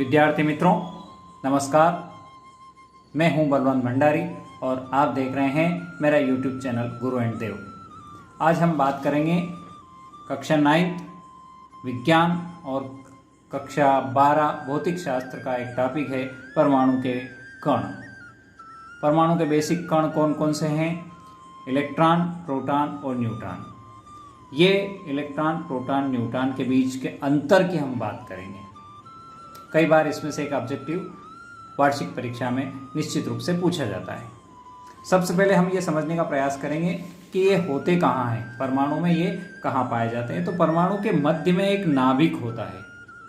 विद्यार्थी मित्रों, नमस्कार। मैं हूं बलवंत भंडारी और आप देख रहे हैं मेरा यूट्यूब चैनल गुरु एंड देव। आज हम बात करेंगे कक्षा 9 विज्ञान और कक्षा 12 भौतिक शास्त्र का एक टॉपिक है परमाणु के कण। परमाणु के बेसिक कण कौन कौन से हैं? इलेक्ट्रॉन, प्रोटॉन और न्यूट्रॉन। ये इलेक्ट्रॉन, प्रोटॉन, न्यूट्रॉन के बीच के अंतर की हम बात करेंगे। कई बार इसमें से एक ऑब्जेक्टिव वार्षिक परीक्षा में निश्चित रूप से पूछा जाता है। सबसे पहले हम ये समझने का प्रयास करेंगे कि ये होते कहाँ हैं, परमाणु में ये कहाँ पाए जाते हैं। तो परमाणु के मध्य में एक नाभिक होता है।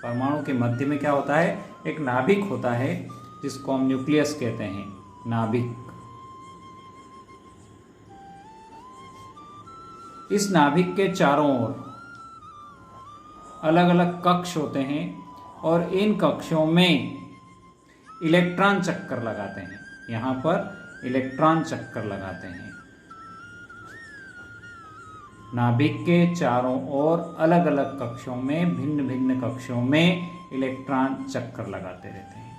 परमाणु के मध्य में क्या होता है? एक नाभिक होता है जिसको हम न्यूक्लियस कहते हैं। नाभिक। इस नाभिक के चारों ओर अलग अलग कक्ष होते हैं और इन कक्षों में इलेक्ट्रॉन चक्कर लगाते हैं। यहाँ पर इलेक्ट्रॉन चक्कर लगाते हैं। नाभिक के चारों ओर अलग अलग कक्षों में, भिन्न भिन्न कक्षों में इलेक्ट्रॉन चक्कर लगाते रहते हैं।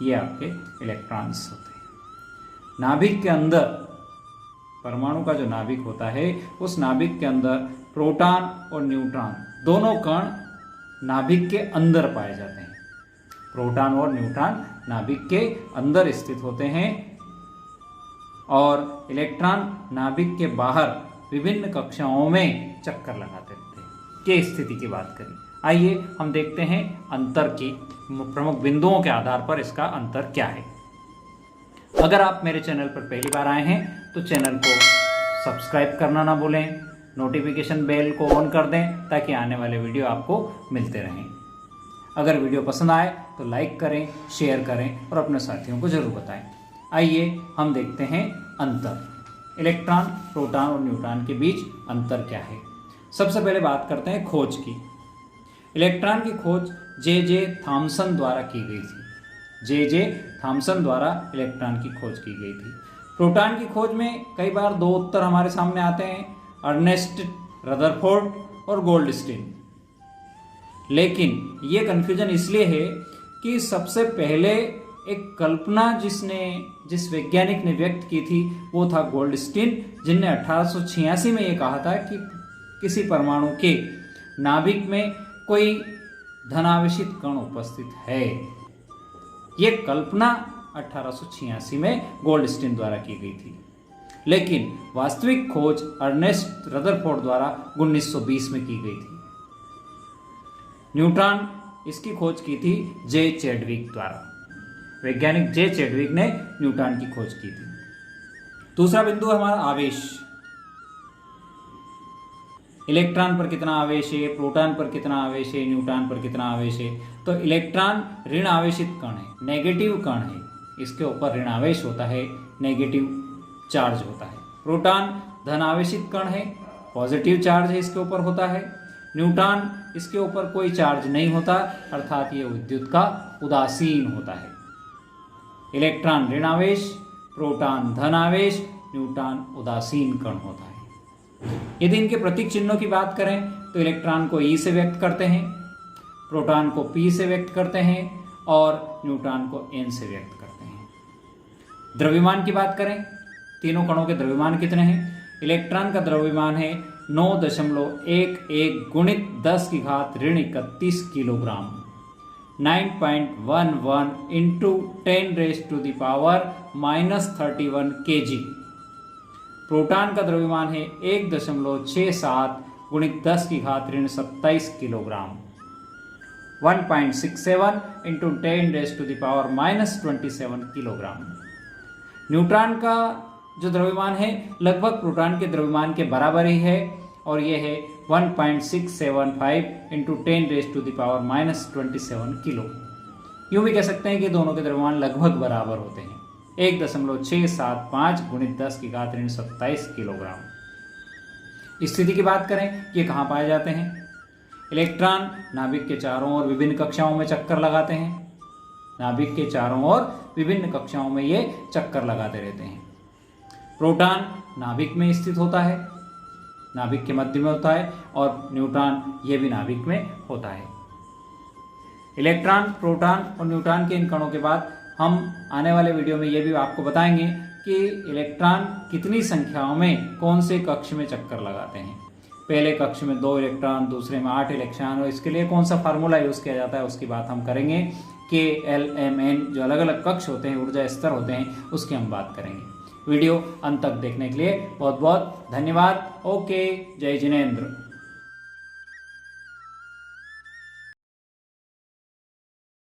ये आपके इलेक्ट्रॉन्स होते हैं। नाभिक के अंदर, परमाणु का जो नाभिक होता है, उस नाभिक के अंदर प्रोटॉन और न्यूट्रॉन दोनों कण नाभिक के अंदर पाए जाते हैं। प्रोटॉन और न्यूट्रॉन नाभिक के अंदर स्थित होते हैं और इलेक्ट्रॉन नाभिक के बाहर विभिन्न कक्षाओं में चक्कर लगाते रहते हैं। के स्थिति की बात करें, आइए हम देखते हैं अंतर की प्रमुख बिंदुओं के आधार पर इसका अंतर क्या है। अगर आप मेरे चैनल पर पहली बार आए हैं तो चैनल को सब्सक्राइब करना ना भूलें, नोटिफिकेशन बेल को ऑन कर दें ताकि आने वाले वीडियो आपको मिलते रहें। अगर वीडियो पसंद आए तो लाइक करें, शेयर करें और अपने साथियों को जरूर बताएं। आइए हम देखते हैं अंतर। इलेक्ट्रॉन, प्रोटॉन और न्यूट्रॉन के बीच अंतर क्या है। सबसे पहले बात करते हैं खोज की। इलेक्ट्रॉन की खोज जे थॉमसन द्वारा की गई थी। जे थॉमसन द्वारा इलेक्ट्रॉन की खोज की गई थी। प्रोटॉन की खोज में कई बार दो उत्तर हमारे सामने आते हैं, अर्नेस्ट रदरफोर्ड और गोल्डस्टीन। लेकिन ये कन्फ्यूजन इसलिए है कि सबसे पहले एक कल्पना जिस वैज्ञानिक ने व्यक्त की थी वो था गोल्डस्टीन, जिनने 1886 में ये कहा था कि किसी परमाणु के नाभिक में कोई धनावेशित कण उपस्थित है। ये कल्पना 1886 में गोल्डस्टीन द्वारा की गई थी, लेकिन वास्तविक खोज अर्नेस्ट रदरफोर्ड द्वारा 1920 में की गई थी। न्यूट्रॉन, इसकी खोज की थी जे चैडविक द्वारा। वैज्ञानिक जे चैडविक ने न्यूट्रॉन की खोज की थी। दूसरा बिंदु हमारा आवेश। इलेक्ट्रॉन पर कितना आवेश है, प्रोटॉन पर कितना आवेश है, न्यूट्रॉन पर कितना आवेश है। तो इलेक्ट्रॉन ऋण आवेशित कण है, नेगेटिव कण है। इसके ऊपर ऋण आवेश होता है, नेगेटिव चार्ज होता है। प्रोटॉन धन आवेशित कण है, पॉजिटिव चार्ज है इसके ऊपर होता है। न्यूट्रॉन, इसके ऊपर कोई चार्ज नहीं होता, अर्थात ये विद्युत का उदासीन होता है। इलेक्ट्रॉन ऋण आवेश, प्रोटॉन धन आवेश, न्यूट्रॉन उदासीन कण होता है। यदि इनके प्रतीक चिन्हों की बात करें तो इलेक्ट्रॉन को ई से व्यक्त करते हैं, प्रोटॉन को पी से व्यक्त करते हैं और न्यूट्रॉन को एन से व्यक्त करते हैं। द्रव्यमान की बात करें, तीनों कणों के द्रव्यमान कितने हैं? इलेक्ट्रॉन का द्रव्यमान है 9.11 गुणित 10 की घात ऋण 31 किलोग्राम, 9.11 इंटू 10⁻⁻31 kg। प्रोटॉन का द्रव्यमान है 1.67 गुणित 10 की घात ऋण 27 किलोग्राम, 1.67 इंटू 10⁻⁻27 किलोग्राम। न्यूट्रॉन का जो द्रव्यमान है लगभग प्रोटॉन के द्रव्यमान के बराबर ही है और ये है 1.675 इंटू 10⁻⁻27 किलो। यूँ भी कह सकते हैं कि दोनों के द्रव्यमान लगभग बराबर होते हैं, 1.675 गुणित 10 की घात ऋण 27 किलोग्राम। स्थिति की बात करें, ये कहाँ पाए जाते हैं? इलेक्ट्रॉन नाभिक के चारों ओर विभिन्न कक्षाओं में चक्कर लगाते हैं। नाभिक के चारों ओर विभिन्न कक्षाओं में ये चक्कर लगाते रहते हैं। प्रोटॉन नाभिक में स्थित होता है, नाभिक के मध्य में होता है, और न्यूट्रॉन ये भी नाभिक में होता है। इलेक्ट्रॉन, प्रोटॉन और न्यूट्रॉन के इन कणों के बाद हम आने वाले वीडियो में ये भी आपको बताएंगे कि इलेक्ट्रॉन कितनी संख्याओं में कौन से कक्ष में चक्कर लगाते हैं। पहले कक्ष में 2 इलेक्ट्रॉन, दूसरे में 8 इलेक्ट्रॉन, और इसके लिए कौन सा फार्मूला यूज किया जाता है उसकी बात हम करेंगे। के, एल, एम, एन जो अलग अलग कक्ष होते हैं, ऊर्जा स्तर होते हैं, उसकी हम बात करेंगे। वीडियो अंत तक देखने के लिए बहुत बहुत धन्यवाद। ओके, जय जिनेंद्र।